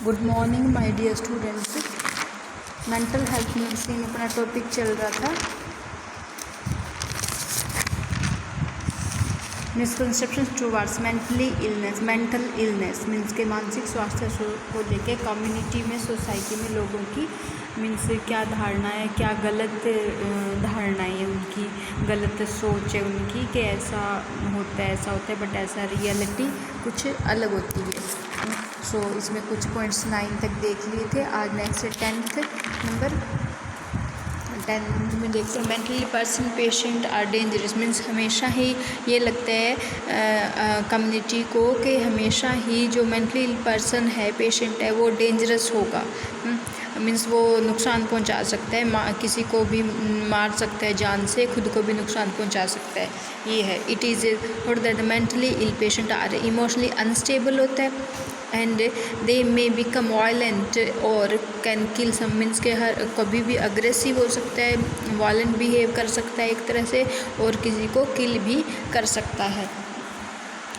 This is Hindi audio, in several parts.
Good morning my dear students. Mental health में सेम अपना टॉपिक चल रहा था। Misconception towards mentally illness. Mental illness means के मानसिक स्वास्थ्य को लेकर कम्युनिटी में, सोसाइटी में लोगों की मीन्स क्या धारणा है, क्या गलत धारणाएं हैं उनकी, गलत सोच है उनकी कि ऐसा होता है बट ऐसा रियलिटी कुछ अलग होती है। सो इसमें कुछ पॉइंट्स 9 तक देख लिए थे। आज नेक्स्ट 10th नंबर 10 में देखते हैं mentally person patient are dangerous. Means हमेशा ही ये लगता है कम्युनिटी को कि हमेशा ही जो मेंटली पर्सन है, पेशेंट है, वो डेंजरस होगा। मीन्स वो नुकसान पहुंचा सकता है, किसी को भी मार सकता है, जान से खुद को भी नुकसान पहुंचा सकता है। ये है it is not that mentally ill patient are emotionally unstable होता है and they may become violent और कैन किल सम। मीन्स के हर कभी भी अग्रेसिव हो सकता है, वायलेंट बिहेव कर सकता है एक तरह से, और किसी को किल भी कर सकता है,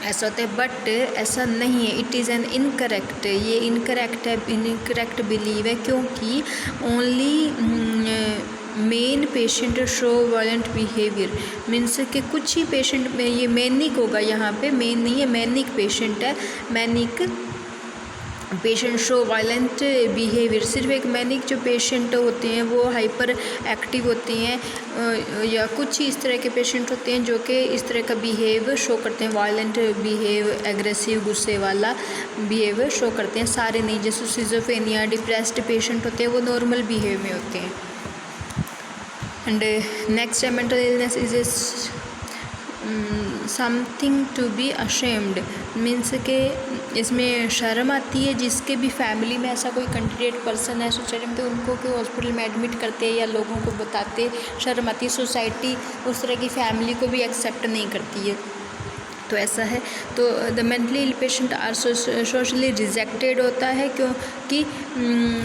ऐसा होता है। बट ऐसा नहीं है, इट इज़ एन इनकरेक्ट, ये इनकरेक्ट है, इनकरेक्ट बिलीव है, क्योंकि only main patient show violent behaviour. Means कि कुछ ही पेशेंट में ये मैनिक होगा, यहाँ पे मेन नहीं है, मैनिक पेशेंट है, manic patient show violent behaviour. सिर्फ एक मैनिक जो पेशेंट होते हैं वो हाइपर एक्टिव होते हैं, या कुछ ही इस तरह के पेशेंट होते हैं जो कि इस तरह का बिहेव शो करते हैं, वायलेंट बिहेव, एग्रेसिव, गुस्से वाला बिहेव शो करते हैं। सारे नहीं, जैसे सिजोफ्रेनिया, डिप्रेस्ड पेशेंट होते हैं वो नॉर्मल बिहेव में होते हैं। And next mental illness is something to be ashamed. Means के इसमें शर्म आती है, जिसके भी फैमिली में ऐसा कोई कैंडिडेट पर्सन है सोसाइटी में, तो उनको कि हॉस्पिटल में एडमिट करते हैं या लोगों को बताते, शर्म आती है। सोसाइटी उस तरह की फैमिली को भी एक्सेप्ट नहीं करती है, तो ऐसा है। तो the mentally ill patient are socially rejected होता है, क्योंकि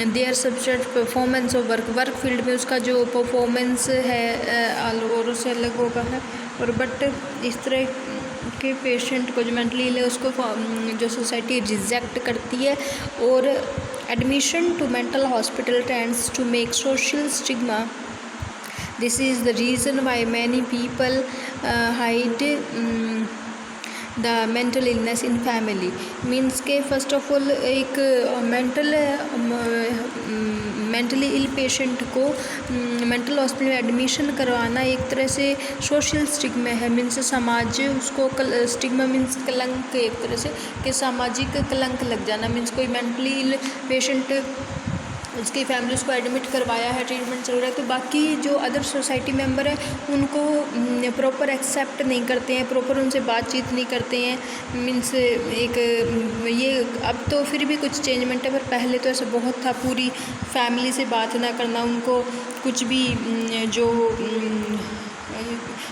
their subject performance of work field में उसका जो परफॉर्मेंस है और उससे अलग होगा है। और बट इस तरह के पेशेंट को जो मेंटली इल है उसको जो सोसाइटी रिजेक्ट करती है, और admission to mental hospital tends to make social stigma. This is the reason why many people hide the mental illness in family. Means के फर्स्ट ऑफ ऑल एक मेंटली इल पेशेंट को मेंटल हॉस्पिटल में एडमिशन करवाना एक तरह से सोशल स्टिग्मा है। मीन्स समाज उसको स्टिग्मा मीन्स कलंक, एक तरह से कि सामाजिक कलंक लग जाना। मीन्स कोई मेंटली इल पेशेंट, उसकी फैमिली उसको एडमिट करवाया है, ट्रीटमेंट चल रहा है, तो बाकी जो अदर सोसाइटी मेंबर है उनको प्रॉपर एक्सेप्ट नहीं करते हैं, प्रॉपर उनसे बातचीत नहीं करते हैं। मीन्स एक ये अब तो फिर भी कुछ चेंजमेंट है, पर पहले तो ऐसा बहुत था, पूरी फैमिली से बात ना करना, उनको कुछ भी जो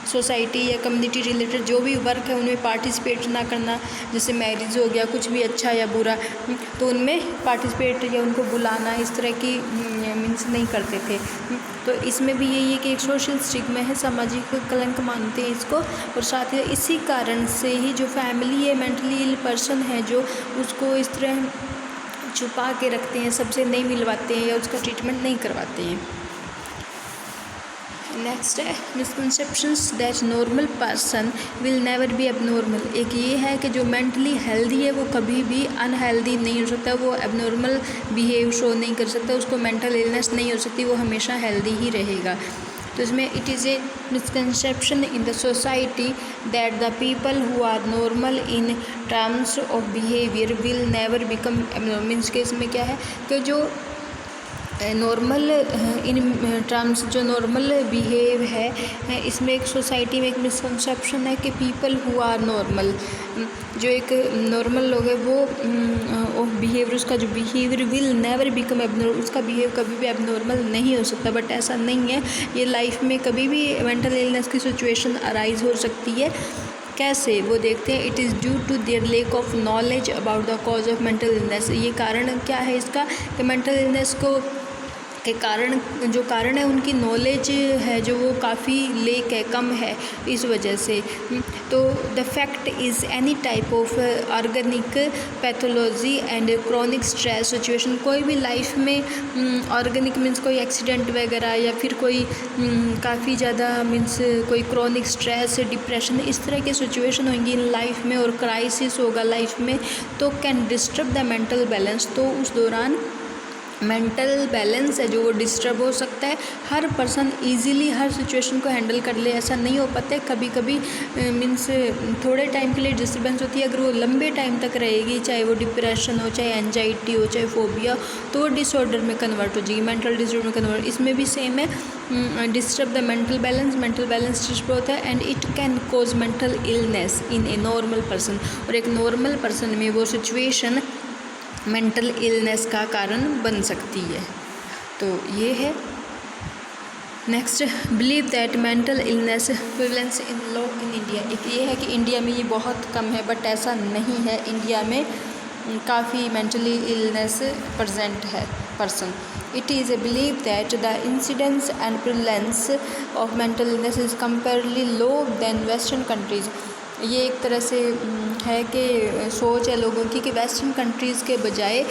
सोसाइटी या कम्युनिटी रिलेटेड जो भी वर्क है उनमें पार्टिसिपेट ना करना। जैसे मैरिज हो गया, कुछ भी अच्छा या बुरा, तो उनमें पार्टिसिपेट या उनको बुलाना, इस तरह की मीन्स नहीं करते थे। तो इसमें भी यही है कि एक सोशल स्टिग्मा है, सामाजिक कलंक मानते हैं इसको। और साथ ही इसी कारण से ही जो फैमिली है, मेंटली इल पर्सन है जो, उसको इस तरह छुपा के रखते हैं, सबसे नहीं मिलवाते हैं या उसका ट्रीटमेंट नहीं करवाते हैं। नेक्स्ट है misconceptions that normal person will never be abnormal. एक ये है कि जो मेंटली हेल्दी है वो कभी भी अनहेल्दी नहीं हो सकता, वो एबनॉर्मल बिहेव शो नहीं कर सकता, उसको मेंटल इलनेस नहीं हो सकती, वो हमेशा हेल्दी ही रहेगा। तो इसमें it is a misconception in the society that the people who are normal in terms of behaviour will never become abnormal. Means के इसमें क्या है कि जो नॉर्मल इन टर्म्स जो नॉर्मल बिहेव है, इसमें एक सोसाइटी में एक मिसकंसेप्शन है कि पीपल हु आर नॉर्मल, जो एक नॉर्मल लोग है वो बिहेवियर, उसका जो behaviour will never become abnormal, उसका बिहेव कभी भी एबनॉर्मल नहीं हो सकता। बट ऐसा नहीं है, ये लाइफ में कभी भी मेंटल इलनेस की सिचुएशन अराइज हो सकती है। कैसे, वो देखते हैं। It is due to their lack of knowledge about the cause of mental illness. ये कारण क्या है इसका कि मेंटल इलनेस को के कारण जो कारण है उनकी नॉलेज है जो वो काफ़ी लेक है, कम है इस वजह से। तो the fact is any type of organic pathology and chronic stress situation. कोई भी लाइफ में ऑर्गेनिक मीन्स कोई एक्सीडेंट वगैरह या फिर कोई काफ़ी ज़्यादा मीन्स कोई क्रॉनिक स्ट्रेस, डिप्रेशन, इस तरह की सिचुएशन होंगी इन लाइफ में और क्राइसिस होगा लाइफ में, तो can disturb the mental balance. तो उस दौरान मेंटल बैलेंस है जो वो डिस्टर्ब हो सकता है। हर पर्सन इजीली हर सिचुएशन को हैंडल कर ले ऐसा नहीं हो पाता है। कभी कभी मीन्स थोड़े टाइम के लिए डिस्टर्बेंस होती है, अगर वो लंबे टाइम तक रहेगी, चाहे वो डिप्रेशन हो, चाहे एंजाइटी हो, चाहे फोबिया, तो वो डिसऑर्डर में कन्वर्ट हो जाएगी, मेंटल डिसऑर्डर में कन्वर्ट। इसमें भी सेम है, disturb the mental balance disturb होता है and it can cause mental illness in a normal person. और एक नॉर्मल पर्सन में वो सिचुएशन मेंटल इलनेस का कारण बन सकती है। तो ये है। Next, believe that mental illness prevalence in low in India. एक ये है कि इंडिया में ये बहुत कम है, बट ऐसा नहीं है, इंडिया में काफ़ी मेंटली इलनेस प्रेजेंट है person. It is a believe that the incidence and prevalence of mental illness is comparatively low than western countries. ये एक तरह से है कि सोच है लोगों की कि वेस्टर्न कंट्रीज़ के बजाय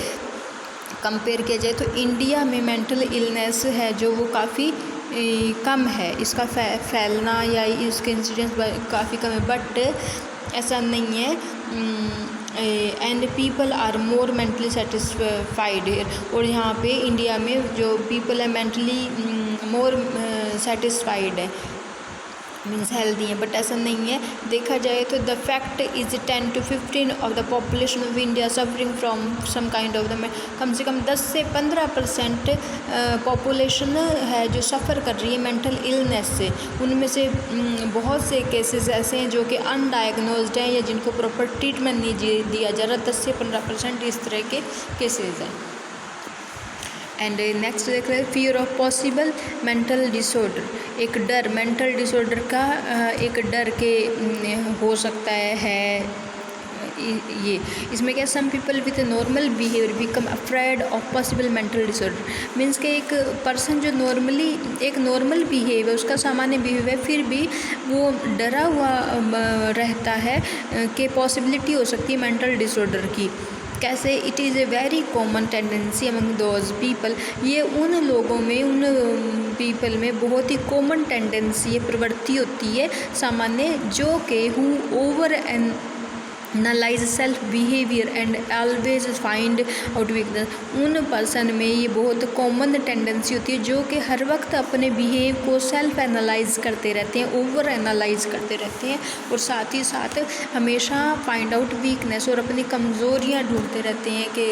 कंपेयर किया जाए तो इंडिया में मेंटल इलनेस है जो वो काफ़ी कम है, इसका फैलना या इसके इंसिडेंस काफ़ी कम है, बट ऐसा नहीं है। And people are more mentally satisfied here. और यहाँ पे इंडिया में जो पीपल है मेंटली मोर सेटिस्फाइड है, मीन्स हेल्दी है, बट ऐसा नहीं है। देखा जाए तो the fact is 10 to 15 of the population of India suffering from some kind of the, कम से कम 10 से 15% पॉपुलेशन है जो सफ़र कर रही है मेंटल इलनेस से। उनमें से बहुत से केसेस ऐसे हैं जो कि अनडायग्नोज्ड हैं या जिनको प्रॉपर ट्रीटमेंट नहीं दिया जा रहा। 10 से 15% इस तरह के केसेस हैं। एंड नेक्स्ट देख रहे हैं, fear of possible mental disorder. एक डर, मेंटल डिसऑर्डर का एक डर के हो सकता है ये। इसमें क्या, some people with normal behaviour become afraid of possible mental disorder. Means के एक पर्सन जो नॉर्मली एक नॉर्मल बिहेव है, उसका सामान्य बिहेव है, फिर भी वो डरा हुआ रहता है कि पॉसिबिलिटी हो सकती है मेंटल डिसऑर्डर की। कैसे? It is a very common tendency among those people. ये उन लोगों में, उन पीपल में बहुत ही कॉमन टेंडेंसी है, प्रवृत्ति होती है सामान्य, जो कि who over and analyse self behaviour and always find out weakness. उन पर्सन में ये बहुत कॉमन टेंडेंसी होती है जो कि हर वक्त अपने बिहेव को सेल्फ एनालाइज करते रहते हैं, ओवर एनालाइज करते रहते हैं, और साथ ही साथ हमेशा फाइंड आउट वीकनेस और अपनी कमज़ोरियाँ ढूंढते रहते हैं कि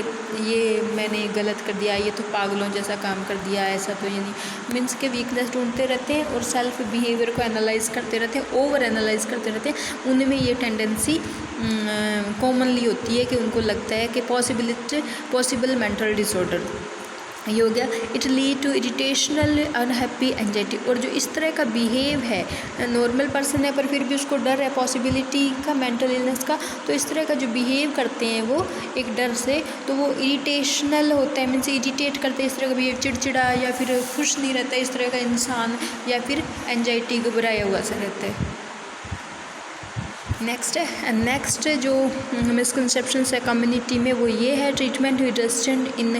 ये मैंने गलत कर दिया, ये तो पागलों जैसा काम कर दिया, ऐसा तो ये नहीं, मीन्स के वीकनेस ढूंढते रहते हैं और सेल्फ बिहेवियर को एनालाइज करते रहते हैं, ओवर एनालाइज करते रहते हैं। उनमें ये टेंडेंसी कॉमनली होती है कि उनको लगता है कि पॉसिबल मेंटल डिसऑर्डर ये हो गया। It lead to irritational unhappy anxiety. और जो इस तरह का बिहेव है, नॉर्मल पर्सन है पर फिर भी उसको डर है पॉसिबिलिटी का, मेंटल इलनेस का, तो इस तरह का जो बिहेव करते हैं वो एक डर से, तो वो इरिटेशनल होता है, मीन्स इरिटेट करते हैं, इस तरह का बिहेव, चिड़चिड़ा या फिर खुश नहीं रहता इस तरह का इंसान, या फिर एंजाइटी घबराया हुआ सा रहता है। नेक्स्ट जो मिसकंसेप्शंस है कम्युनिटी में वो ये है, treatment resistant in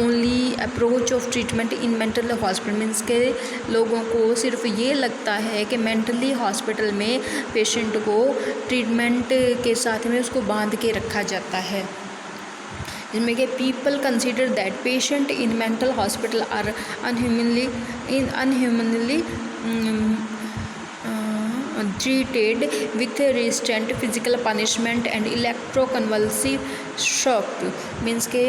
only approach of treatment in mental hospital. Means के लोगों को सिर्फ ये लगता है कि मेंटली हॉस्पिटल में पेशेंट को ट्रीटमेंट के साथ में उसको बांध के रखा जाता है, जिसमें कि people consider that patient in mental hospital are inhumanly treated with restraint, physical punishment and electroconvulsive shock। Means के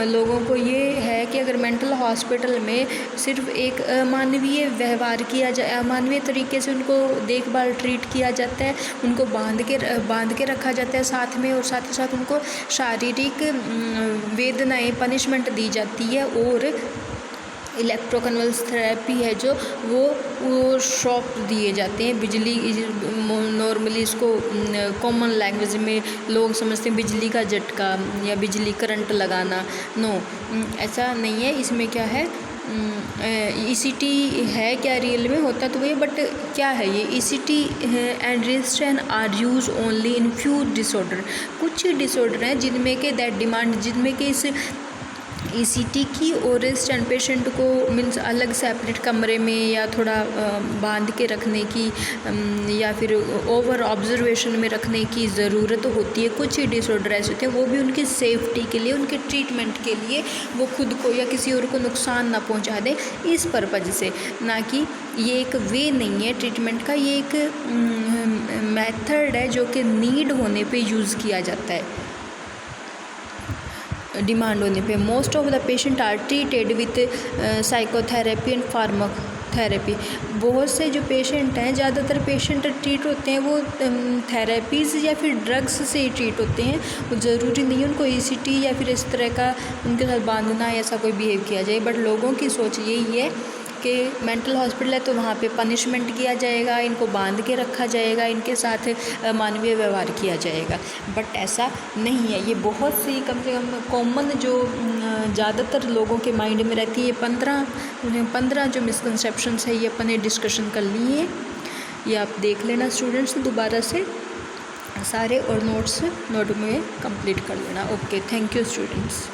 लोगों को ये है कि अगर मेंटल हॉस्पिटल में सिर्फ एक अमानवीय व्यवहार किया जाए, अमानवीय तरीके से उनको देखभाल ट्रीट किया जाता है, उनको बांध के रखा जाता है साथ में, और साथ ही साथ उनको शारीरिक वेदनाएं, पनिशमेंट दी जाती है, और इलेक्ट्रोकन्वल्स थेरेपी है जो वो शॉक दिए जाते हैं। बिजली नॉर्मली इसको कॉमन लैंग्वेज में लोग समझते हैं बिजली का झटका या बिजली करंट लगाना। नो, ऐसा नहीं है। इसमें क्या है, ECT है क्या, रियल में होता तो वही, बट क्या है ये ECT and resistance R use only in few disorder. कुछ डिसऑर्डर हैं जिनमें के दैट डिमांड, जिनमें के इस ECT की और रेजिस्टेंट पेशेंट को मीन्स अलग सेपरेट कमरे में या थोड़ा बांध के रखने की या फिर ओवर ऑब्जर्वेशन में रखने की ज़रूरत होती है। कुछ ही डिसऑर्डर ऐसे होते हैं, वो भी उनकी सेफ्टी के लिए, उनके ट्रीटमेंट के लिए, वो खुद को या किसी और को नुकसान ना पहुंचा दे, इस पर्पज़ से। ना कि ये एक वे नहीं है ट्रीटमेंट का, ये एक मेथड है जो कि नीड होने पे यूज़ किया जाता है, डिमांड होने पे। Most of the patient are treated with psychotherapy and pharmacotherapy. बहुत से जो पेशेंट हैं, ज़्यादातर पेशेंट ट्रीट होते हैं वो थेरेपीज़ या फिर ड्रग्स से ही ट्रीट होते हैं। वो ज़रूरी नहीं है उनको ECT या फिर इस तरह का उनके साथ बांधना ऐसा कोई बिहेव किया जाए। बट लोगों की सोच यही है कि मेंटल हॉस्पिटल है तो वहाँ पे पनिशमेंट किया जाएगा, इनको बांध के रखा जाएगा, इनके साथ मानवीय व्यवहार किया जाएगा। बट ऐसा नहीं है। ये बहुत सी कम से कम कॉमन जो ज़्यादातर लोगों के माइंड में रहती है, 15 जो मिसकंसेप्शंस है ये अपने डिस्कशन कर लिए। ये आप देख लेना स्टूडेंट्स दोबारा से सारे, और नोट में कंप्लीट कर लेना। Okay, thank you students.